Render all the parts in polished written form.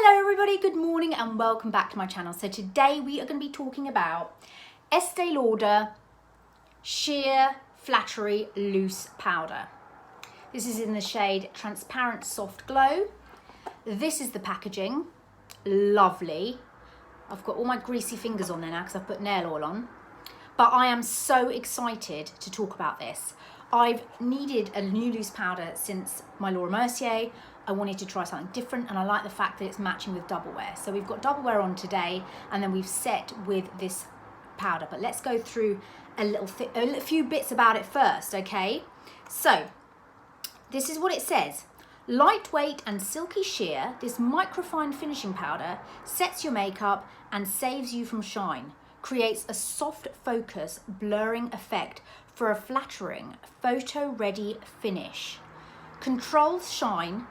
Hello everybody, good morning and welcome back to my channel. So today we are going to be talking about Estee Lauder Sheer Flattery Loose Powder. This is in the shade Transparent Soft Glow. This is the packaging, lovely. I've got all my greasy fingers on there now because I've put nail oil on. But I am so excited to talk about this. I've needed a new loose powder since my Laura Mercier. I wanted to try something different and I like the fact that it's matching with double wear. So we've got double wear on today and then we've set with this powder. But let's go through a few bits about it first, okay? So this is what it says. Lightweight and silky sheer, this microfine finishing powder sets your makeup and saves you from shine. Creates a soft focus blurring effect for a flattering photo ready finish. Controls shine.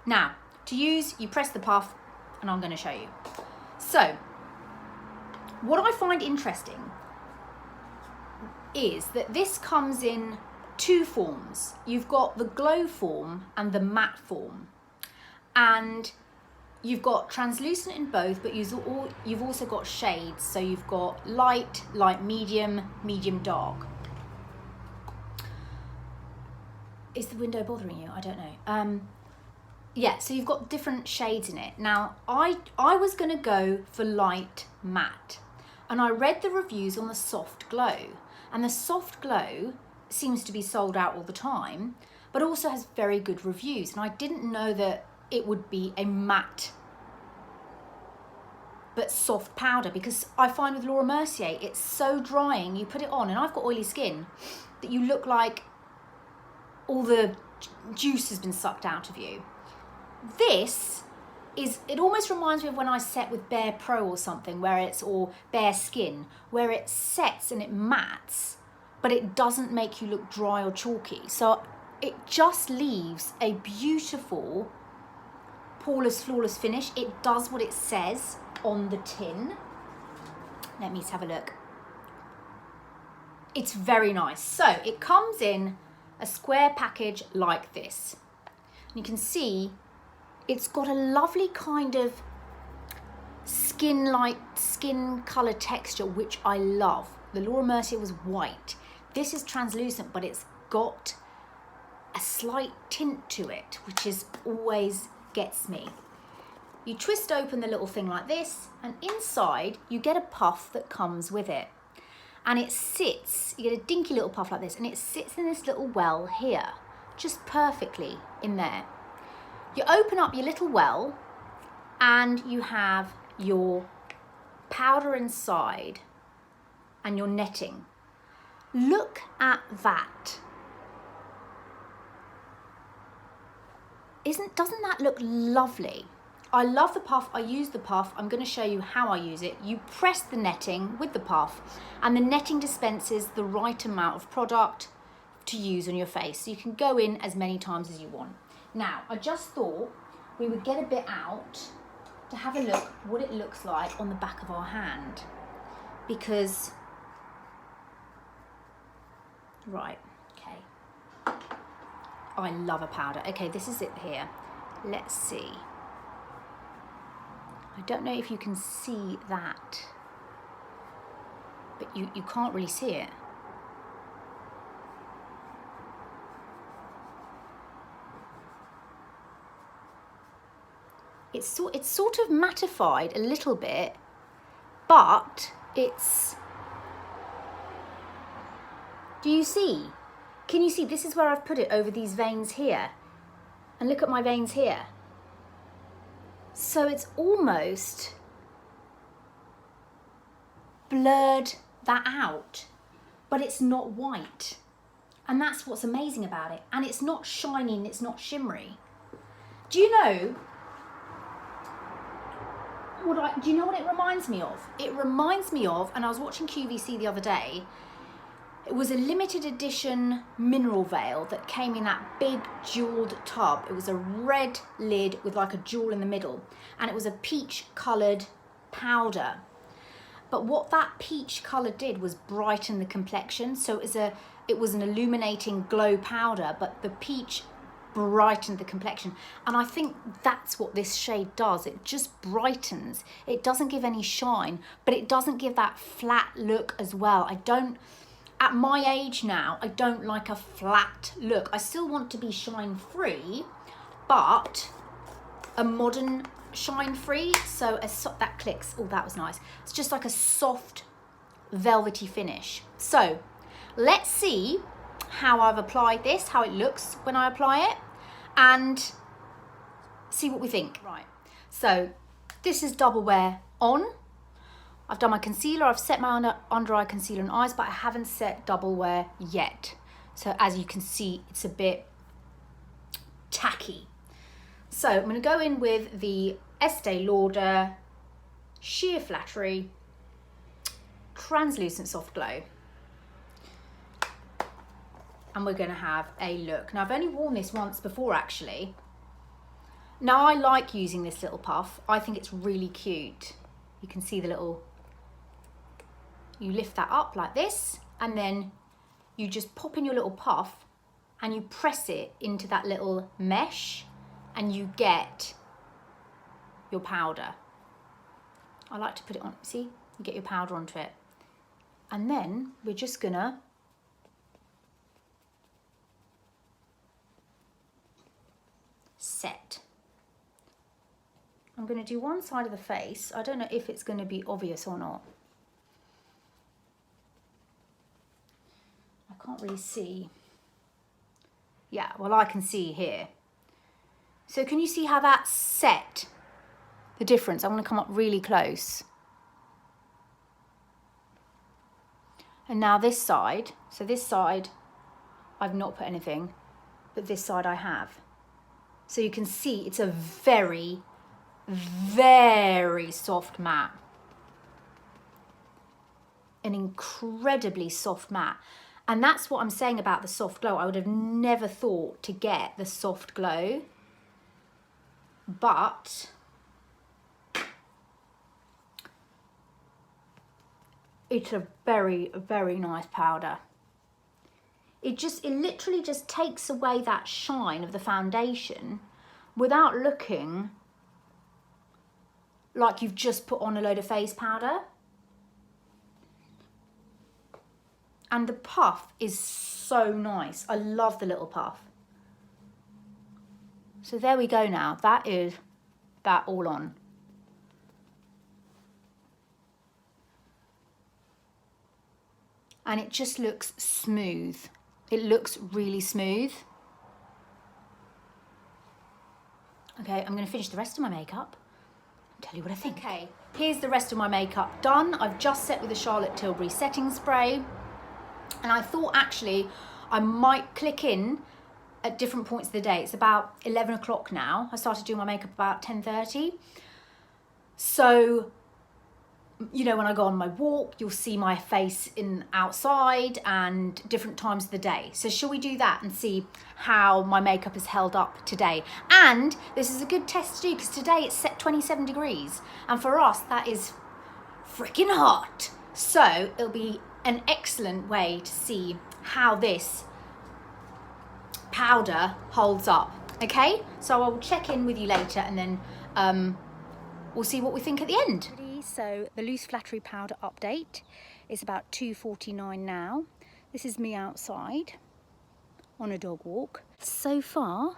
Now to use, you press the puff and I'm going to show you. So what I find interesting is that this comes in two forms. You've got the glow form and the matte form, and you've got translucent in both, but you've also got shades. So you've got light, light medium, medium dark. Is the window bothering you? I don't know. Yeah, so you've got different shades in it. Now, I was gonna go for light matte, and I read the reviews on the soft glow, and the soft glow seems to be sold out all the time, but also has very good reviews. And I didn't know that it would be a matte but soft powder, because I find with Laura Mercier it's so drying. You put it on, and I've got oily skin, that you look like all the juice has been sucked out of you. This is, it almost reminds me of when I set with Bare Pro or something, where it's, or Bare Skin, where it sets and it mattes, but it doesn't make you look dry or chalky. So it just leaves a beautiful poreless, flawless finish. It does what it says on the tin. Let me just have a look. It's very nice. So it comes in a square package like this. And you can see it's got a lovely kind of skin color texture, which I love. The Laura Mercier was white. This is translucent, but it's got a slight tint to it, which is always gets me. You twist open the little thing like this, and inside you get a puff that comes with it. And it sits, you get a dinky little puff like this, and it sits in this little well here, just perfectly in there. You open up your little well, and you have your powder inside and your netting. Look at that. Doesn't that look lovely? I love the puff, I use the puff. I'm going to show you how I use it. You press the netting with the puff, and the netting dispenses the right amount of product to use on your face. So you can go in as many times as you want. Now, I just thought we would get a bit out to have a look what it looks like on the back of our hand. Because, right, okay. I love a powder. Okay, this is it here. Let's see. I don't know if you can see that, but you can't really see it. It's sort of mattified a little bit, but it's, do you see? Can you see? This is where I've put it over these veins here. And look at my veins here. So it's almost blurred that out, but it's not white. And that's what's amazing about it. And it's not shiny and it's not shimmery. Do you know what it reminds me of? It reminds me of, and I was watching QVC the other day, it was a limited edition mineral veil that came in that big jeweled tub. It was a red lid with like a jewel in the middle, and it was a peach colored powder. But what that peach color did was brighten the complexion. So it was an illuminating glow powder, but the peach brightened the complexion. And I think that's what this shade does. It just brightens. It doesn't give any shine, but it doesn't give that flat look as well. At my age now, I don't like a flat look. I still want to be shine free, but a modern shine free. So that clicks. Oh, that was nice. It's just like a soft velvety finish. So let's see how I've applied this, how it looks when I apply it, and see what we think. Right, so this is double wear on. I've done my concealer, I've set my under eye concealer and eyes, but I haven't set double wear yet. So as you can see, it's a bit tacky. So I'm going to go in with the Estee Lauder Sheer Flattery Translucent Soft Glow. And we're going to have a look. Now, I've only worn this once before, actually. Now, I like using this little puff. I think it's really cute. You can see the little... You lift that up like this, and then you just pop in your little puff, and you press it into that little mesh, and you get your powder. I like to put it on, see? You get your powder onto it. And then we're just going to set. I'm going to do one side of the face. I don't know if it's going to be obvious or not. I can't really see. Yeah, well, I can see here. So can you see how that's set? The difference. I'm going to come up really close. And now this side. So this side, I've not put anything, but this side I have. So you can see it's a very, very soft matte. An incredibly soft matte. And that's what I'm saying about the soft glow. I would have never thought to get the soft glow. But it's a very, very nice powder. It literally just takes away that shine of the foundation without looking like you've just put on a load of face powder. And the puff is so nice. I love the little puff. So there we go now. That is that all on. And it just looks smooth. It looks really smooth. Okay, I'm going to finish the rest of my makeup and tell you what I think. Okay, here's the rest of my makeup done. I've just set with the Charlotte Tilbury setting spray. And I thought actually I might click in at different points of the day. It's about 11 o'clock now. I started doing my makeup about 10:30. So, you know, when I go on my walk, you'll see my face outside and different times of the day. So shall we do that and see how my makeup is held up today? And this is a good test to do because today it's set 27 degrees. And for us, that is freaking hot. So it'll be an excellent way to see how this powder holds up. Okay, so I will check in with you later and then we'll see what we think at the end. So the loose Flattery powder update is about 2:49 now. This is me outside on a dog walk. So far,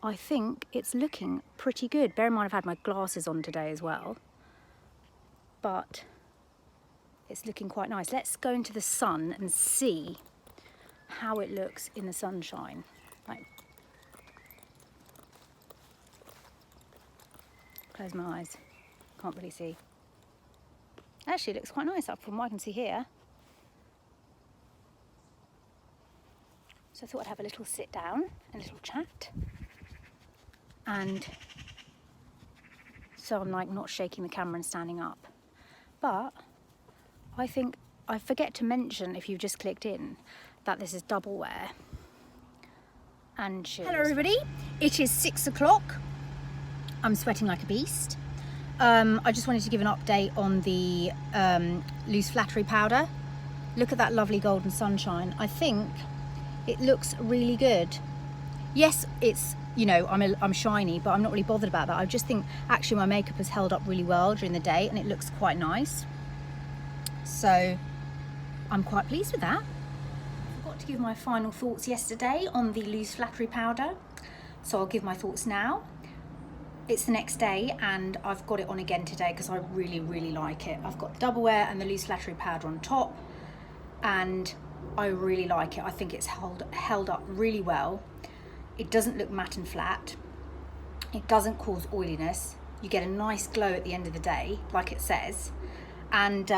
I think it's looking pretty good. Bear in mind I've had my glasses on today as well, but it's looking quite nice. Let's go into the sun and see how it looks in the sunshine. Like, close my eyes. Can't really see. Actually, it looks quite nice up from what I can see here. So I thought I'd have a little sit down, a little chat. And so I'm like not shaking the camera and standing up. But I think I forget to mention, if you've just clicked in, that this is double wear. And hello everybody, it is 6 o'clock. I'm sweating like a beast. I just wanted to give an update on the loose Flattery powder. Look at that lovely golden sunshine. I think it looks really good. Yes, it's, you know, I'm shiny, but I'm not really bothered about that. I just think actually my makeup has held up really well during the day and it looks quite nice. So I'm quite pleased with that. I forgot to give my final thoughts yesterday on the loose Flattery powder. So I'll give my thoughts now. It's the next day and I've got it on again today because I really, really like it. I've got the double wear and the loose Flattery powder on top and I really like it. I think it's held up really well. It doesn't look matte and flat. It doesn't cause oiliness. You get a nice glow at the end of the day, like it says. And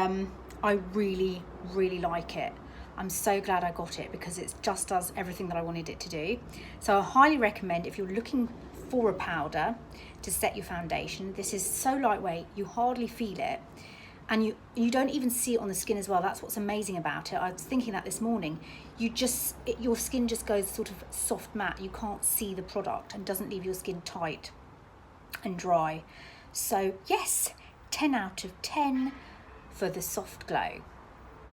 I really, really like it. I'm so glad I got it because it just does everything that I wanted it to do. So I highly recommend if you're looking for a powder to set your foundation. This is so lightweight, you hardly feel it. And you don't even see it on the skin as well. That's what's amazing about it. I was thinking that this morning. Your skin just goes sort of soft matte. You can't see the product and doesn't leave your skin tight and dry. So yes, 10 out of 10 for the soft glow.